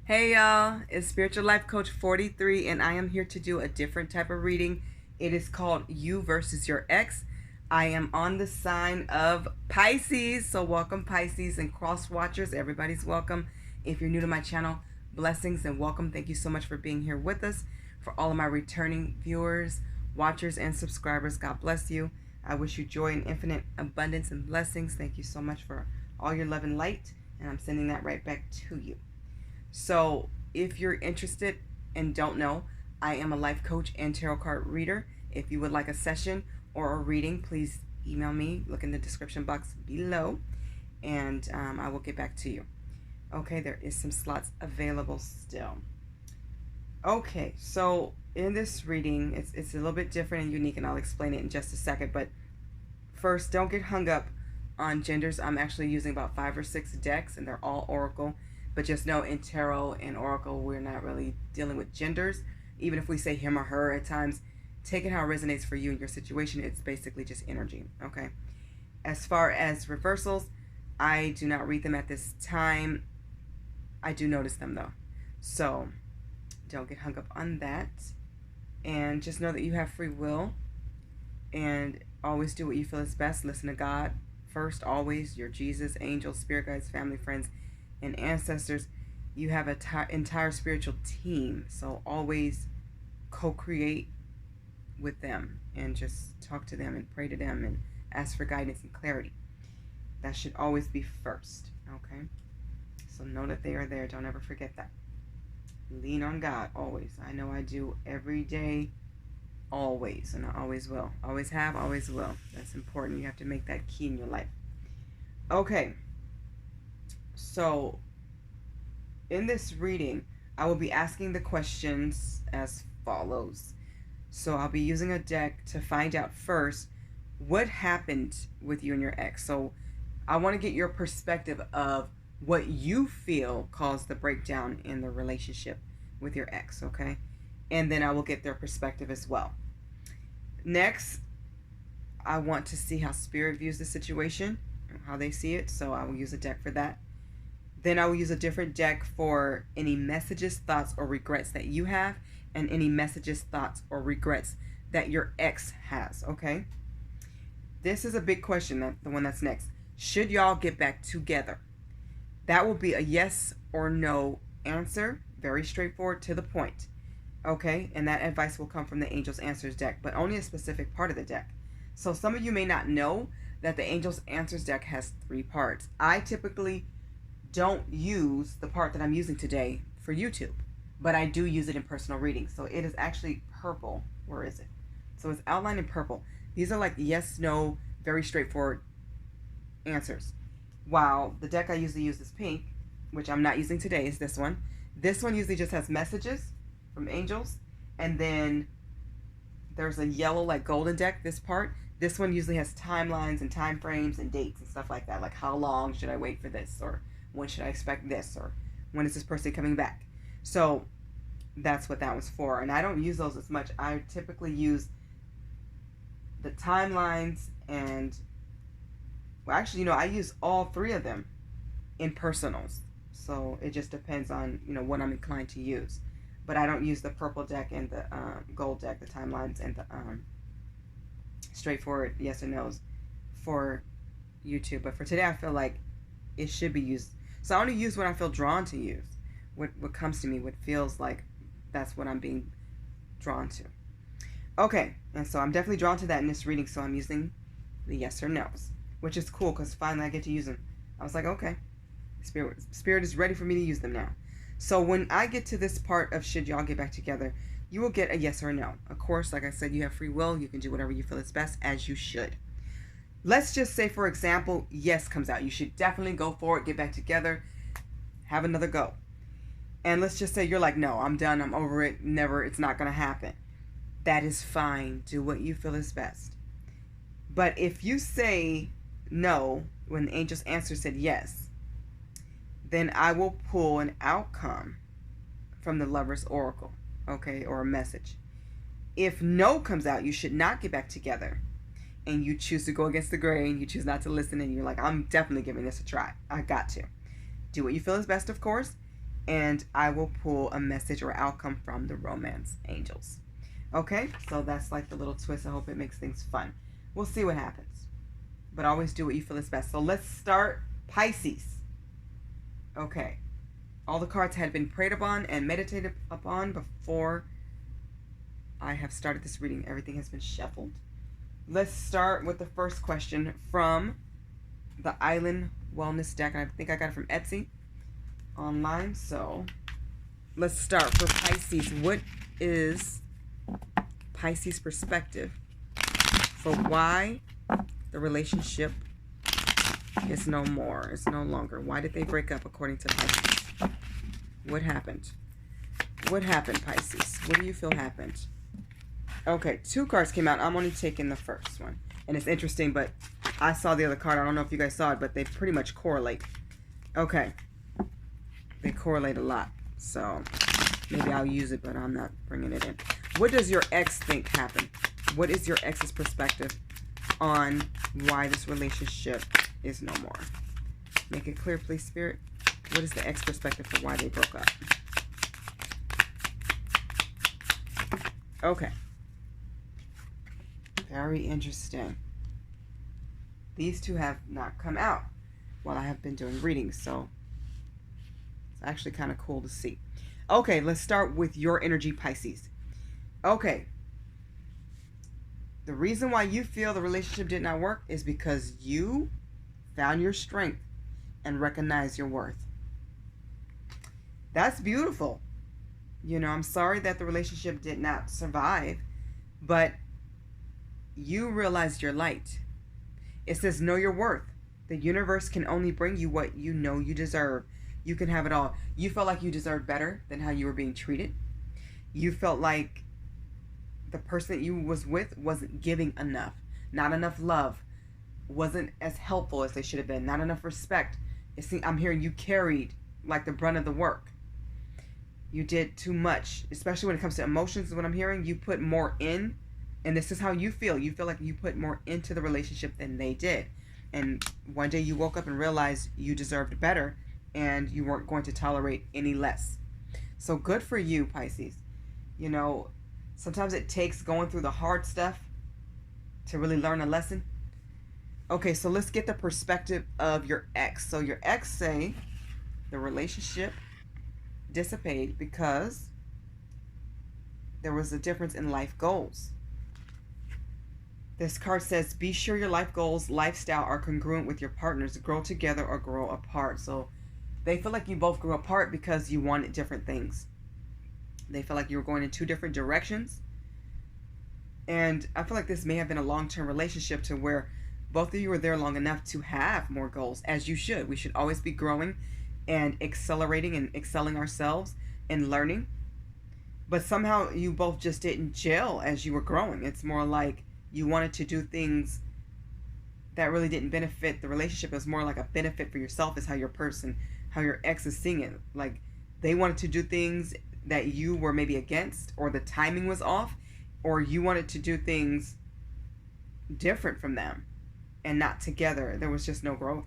Hey y'all, it's Spiritual Life Coach 43 and I am here to do a different type of reading. It is called You versus Your Ex. I am on the sign of Pisces, so welcome Pisces and cross watchers. Everybody's welcome. If you're new to my channel, blessings and welcome. Thank you so much for being here with us. For all of my returning viewers, watchers, and subscribers, God bless you. I wish you joy and infinite abundance and blessings. Thank you so much for all your love and light, and I'm sending that right back to you. So if you're interested and don't know, I am a life coach and tarot card reader. If you would like a session or a reading, please email me. Look in the description box below, and I will get back to you. Okay, there is some slots available still. Okay, so in this reading, it's a little bit different and unique, and I'll explain it in just a second. But first, don't get hung up on genders. I'm actually using about 5 or 6 decks, and they're all oracle. But just know in tarot and oracle, we're not really dealing with genders. Even if we say him or her at times, take it how it resonates for you and your situation. It's basically just energy, okay? As far as reversals, I do not read them at this time. I do notice them though. So don't get hung up on that. And just know that you have free will. And always do what you feel is best. Listen to God first, always. Your Jesus, angels, spirit guides, family, friends, and ancestors. You have an entire spiritual team, so always co-create with them and just talk to them and pray to them and ask for guidance and clarity. That should always be first, okay? So know that they are there. Don't ever forget that. Lean on God always. I know I do every day, always, and I always will. Always have, always will. That's important. You have to make that key in your life. Okay. So, in this reading, I will be asking the questions as follows. So, I'll be using a deck to find out first what happened with you and your ex. So, I want to get your perspective of what you feel caused the breakdown in the relationship with your ex, okay? And then I will get their perspective as well. Next, I want to see how Spirit views the situation, how they see it. So, I will use a deck for that. Then I will use a different deck for any messages, thoughts, or regrets that you have, and any messages, thoughts, or regrets that your ex has, okay? This is a big question, the one that's next. Should y'all get back together? That will be a yes or no answer, very straightforward, to the point, okay? And that advice will come from the Angels Answers deck, but only a specific part of the deck. So some of you may not know that the Angels Answers deck has 3 parts. I typically don't use the part that I'm using today for YouTube, but I do use it in personal readings. So it is actually purple. Where is it? So it's outlined in purple. These are like yes, no, very straightforward answers. While the deck I usually use is pink, which I'm not using today, is this one. This one usually just has messages from angels, and then there's a yellow like golden deck, this part. This one usually has timelines and time frames and dates and stuff like that, like how long should I wait for this, or when should I expect this, or when is this person coming back? So that's what that was for. And I don't use those as much. I typically use the timelines and, well, actually, I use all 3 of them in personals. So it just depends on, what I'm inclined to use. But I don't use the purple deck and the gold deck, the timelines, and the straightforward yes or no's for YouTube. But for today, I feel like it should be used. So I only use what I feel drawn to use, what comes to me, what feels like that's what I'm being drawn to. Okay, and so I'm definitely drawn to that in this reading, so I'm using the yes or no's, which is cool because finally I get to use them. I was like, okay, Spirit is ready for me to use them now. So when I get to this part of should y'all get back together, you will get a yes or no. Of course, like I said, you have free will. You can do whatever you feel is best, as you should. Let's just say, for example, yes comes out. You should definitely go for it, get back together, have another go. And let's just say you're like, no, I'm done, I'm over it, never, it's not going to happen. That is fine. Do what you feel is best. But if you say no when the Angel's answer said yes, then I will pull an outcome from the Lover's Oracle, okay, or a message. If no comes out, you should not get back together, and you choose to go against the grain, you choose not to listen, and you're like, I'm definitely giving this a try. I got to. Do what you feel is best, of course. and I will pull a message or outcome from the romance angels. Okay, so that's like the little twist. I hope it makes things fun. We'll see what happens, but always do what you feel is best. So let's start Pisces. Okay, all the cards had been prayed upon and meditated upon before I have started this reading. Everything has been shuffled. Let's start with the first question from the Island Wellness deck. I think I got it from Etsy online. So let's start for Pisces. What is Pisces' perspective for why the relationship is no more, is no longer? Why did they break up according to Pisces? What happened? What happened, Pisces? What do you feel happened? Okay, 2 cards came out. I'm only taking the first one. And it's interesting, but I saw the other card. I don't know if you guys saw it, but they pretty much correlate. Okay. They correlate a lot. So maybe I'll use it, but I'm not bringing it in. What does your ex think happened? What is your ex's perspective on why this relationship is no more? Make it clear, please, Spirit. What is the ex perspective for why they broke up? Okay. Very interesting. These 2 have not come out while I have been doing readings, so it's actually kind of cool to see. Okay, let's start with your energy, Pisces. Okay. The reason why you feel the relationship did not work is because you found your strength and recognized your worth. That's beautiful. You know, I'm sorry that the relationship did not survive, but you realized your light. It says, know your worth. The universe can only bring you what you know you deserve. You can have it all. You felt like you deserved better than how you were being treated. You felt like the person that you was with wasn't giving enough. Not enough love. Wasn't as helpful as they should have been. Not enough respect. I'm hearing you carried like the brunt of the work. You did too much, especially when it comes to emotions is what I'm hearing. You put more in. And this is how you feel. You feel like you put more into the relationship than they did. And one day you woke up and realized you deserved better and you weren't going to tolerate any less. So good for you, Pisces. You know, sometimes it takes going through the hard stuff to really learn a lesson. Okay, so let's get the perspective of your ex. So your ex say the relationship dissipated because there was a difference in life goals. This card says, be sure your life goals, lifestyle are congruent with your partner's. Grow together or grow apart. So they feel like you both grew apart because you wanted different things. They feel like you were going in 2 different directions. And I feel like this may have been a long-term relationship to where both of you were there long enough to have more goals, as you should. We should always be growing and accelerating and excelling ourselves and learning. But somehow you both just didn't gel as you were growing. It's more like you wanted to do things that really didn't benefit the relationship. It was more like a benefit for yourself, is how your ex is seeing it. Like they wanted to do things that you were maybe against, or the timing was off, or you wanted to do things different from them and not together. There was just no growth.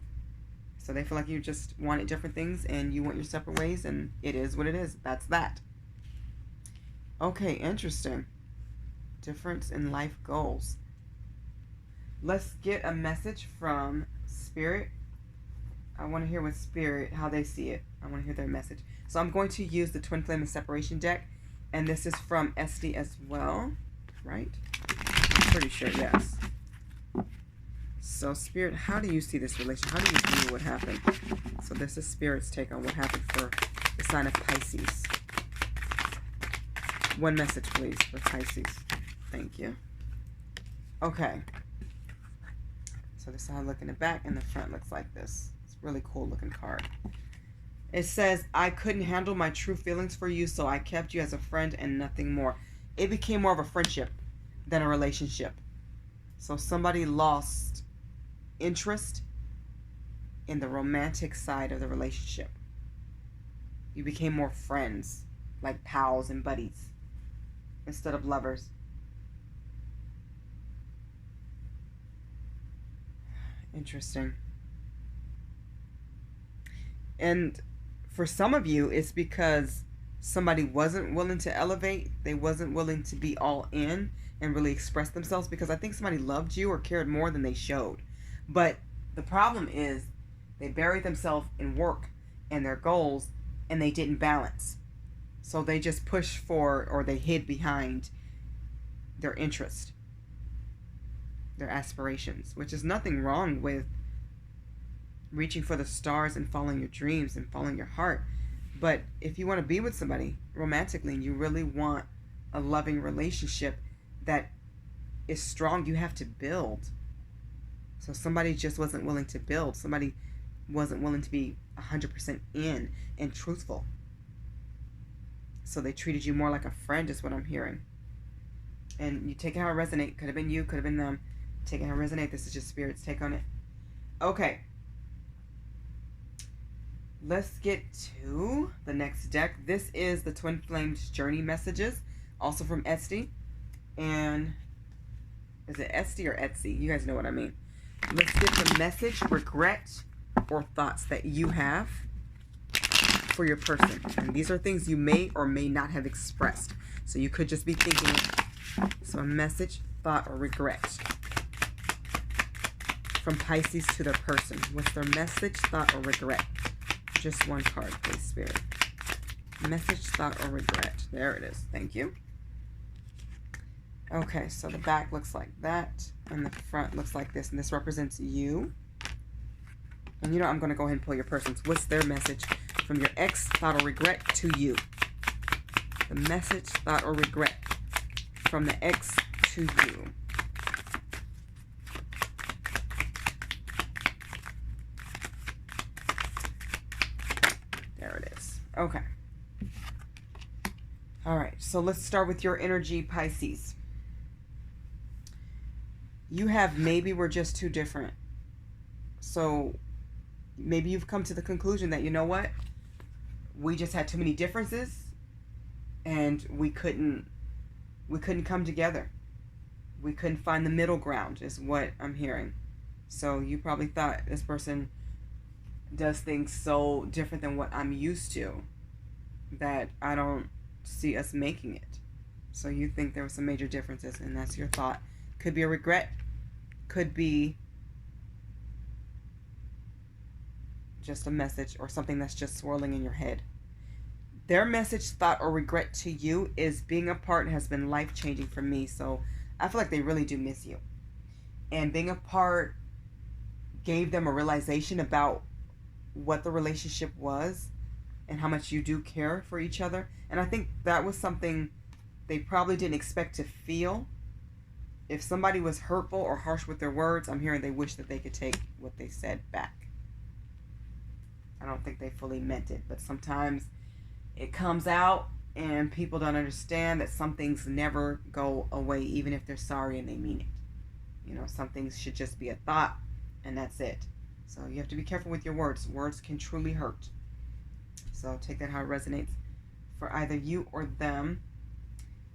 So they feel like you just wanted different things and you went your separate ways, and it is what it is. That's that. Okay, interesting. Difference in life goals. Let's get a message from Spirit. I want to hear what Spirit, how they see it. I want to hear their message. So I'm going to use the Twin Flame and Separation deck. And this is from SD as well, right? I'm pretty sure, yes. So Spirit, how do you see this relationship? How do you view what happened? So this is Spirit's take on what happened for the sign of Pisces. One message, please, for Pisces. Thank you. Okay. So this is how I look in the back, and the front looks like this. It's a really cool looking card. It says, I couldn't handle my true feelings for you, so I kept you as a friend and nothing more. It became more of a friendship than a relationship. So somebody lost interest in the romantic side of the relationship. You became more friends, like pals and buddies, instead of lovers. Interesting. And For some of you, it's because somebody wasn't willing to elevate. They wasn't willing to be all in and really express themselves, because I think somebody loved you or cared more than they showed. But the problem is they buried themselves in work and their goals, and they didn't balance. So they just pushed for, or they hid behind their interest, their aspirations, which is nothing wrong with reaching for the stars and following your dreams and following your heart. But if you want to be with somebody romantically and you really want a loving relationship that is strong, you have to build. So somebody just wasn't willing to build. Somebody wasn't willing to be 100% in and truthful. So they treated you more like a friend, is what I'm hearing. And you take it how it resonates. Could have been you, could have been them. Take it how it resonates. This is just Spirit's take on it. Okay. Let's get to the next deck. This is the Twin Flames Journey Messages, also from Etsy. And is it Etsy or Etsy? You guys know what I mean. Let's get the message, regret, or thoughts that you have for your person. And these are things you may or may not have expressed. So you could just be thinking. So a message, thought, or regret from Pisces to their person. What's their message, thought, or regret? Just one card, please, Spirit. Message, thought, or regret. There it is. Thank you. Okay, so the back looks like that, and the front looks like this, and this represents you. And you know, I'm going to go ahead and pull your person's. What's their message from your ex, thought, or regret to you? The message, thought, or regret from the ex to you. There it is. Okay. All right, so let's start with your energy, Pisces. You have maybe we're just too different. So maybe you've come to the conclusion that, you know what, we just had too many differences and we couldn't come together. We couldn't find the middle ground, is what I'm hearing. So you probably thought, this person does things so different than what I'm used to that I don't see us making it. So you think there were some major differences, and that's your thought. Could be a regret, could be just a message or something that's just swirling in your head. Their message, thought, or regret to you is being apart has been life-changing for me. So I feel like they really do miss you. And being apart gave them a realization about what the relationship was and how much you do care for each other. And I think that was something they probably didn't expect to feel. If somebody was hurtful or harsh with their words, I'm hearing they wish that they could take what they said back. I don't think they fully meant it, but sometimes it comes out and people don't understand that some things never go away, even if they're sorry and they mean it. You know, some things should just be a thought and that's it. So you have to be careful with your words. Words can truly hurt. So take that how it resonates for either you or them.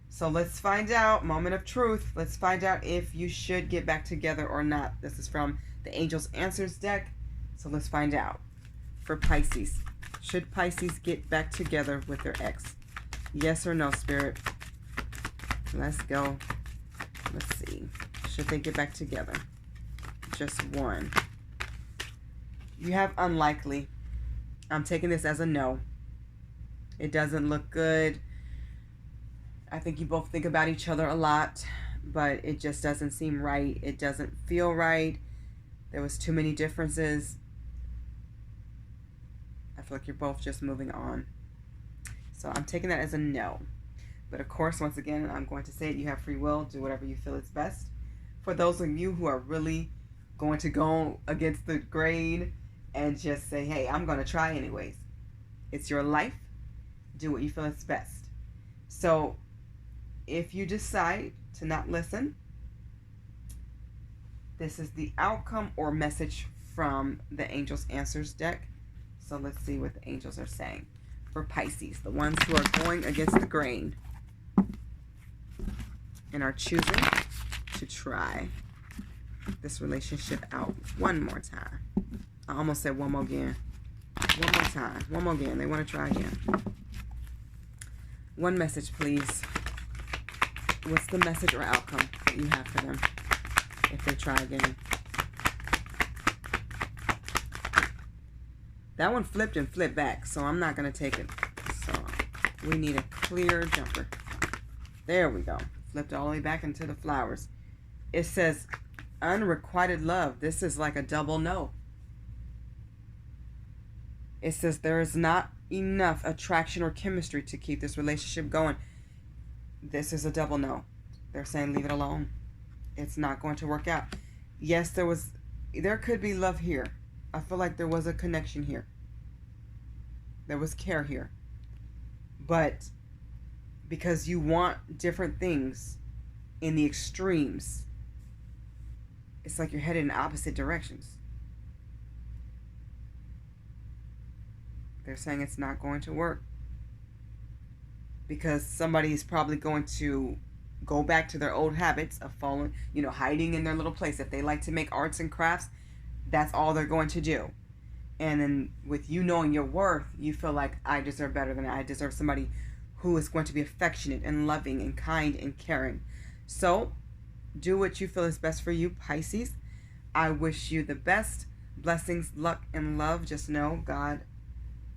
So let's find out, moment of truth. Let's find out if you should get back together or not. This is from the Angels Answers deck. So let's find out. For Pisces, should Pisces get back together with their ex? Yes or no, Spirit? Let's go. Let's see. Should they get back together? Just one. You have unlikely. I'm taking this as a no. It doesn't look good. I think you both think about each other a lot, but it just doesn't seem right. It doesn't feel right. There was too many differences. I feel like you're both just moving on. So I'm taking that as a no. But of course, once again, I'm going to say it. You have free will. Do whatever you feel is best. For those of you who are really going to go against the grain and just say, hey, I'm going to try anyways. It's your life. Do what you feel is best. So if you decide to not listen, this is the outcome or message from the Angels Answers deck. So let's see what the angels are saying for Pisces, the ones who are going against the grain and are choosing to try this relationship out one more time. I almost said one more again. One more time. One more again. They want to try again. One message, please. What's the message or outcome that you have for them if they try again? That one flipped and flipped back, so I'm not going to take it. So we need a clear jumper. There we go. Flipped all the way back into the flowers. It says unrequited love. This is like a double no. It says there is not enough attraction or chemistry to keep this relationship going. This is a double no. They're saying leave it alone. It's not going to work out. Yes, there could be love here. I feel like there was a connection here. There was care here. But because you want different things in the extremes, it's like you're headed in opposite directions. They're saying it's not going to work. Because somebody is probably going to go back to their old habits of following, hiding in their little place. If they like to make arts and crafts, that's all they're going to do. And then with you knowing your worth, you feel like I deserve better than that. I deserve somebody who is going to be affectionate and loving and kind and caring. So do what you feel is best for you, Pisces. I wish you the best. Blessings, luck, and love. Just know God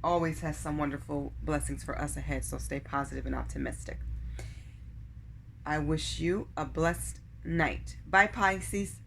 always has some wonderful blessings for us ahead, so stay positive and optimistic. I wish you a blessed night. Bye, Pisces.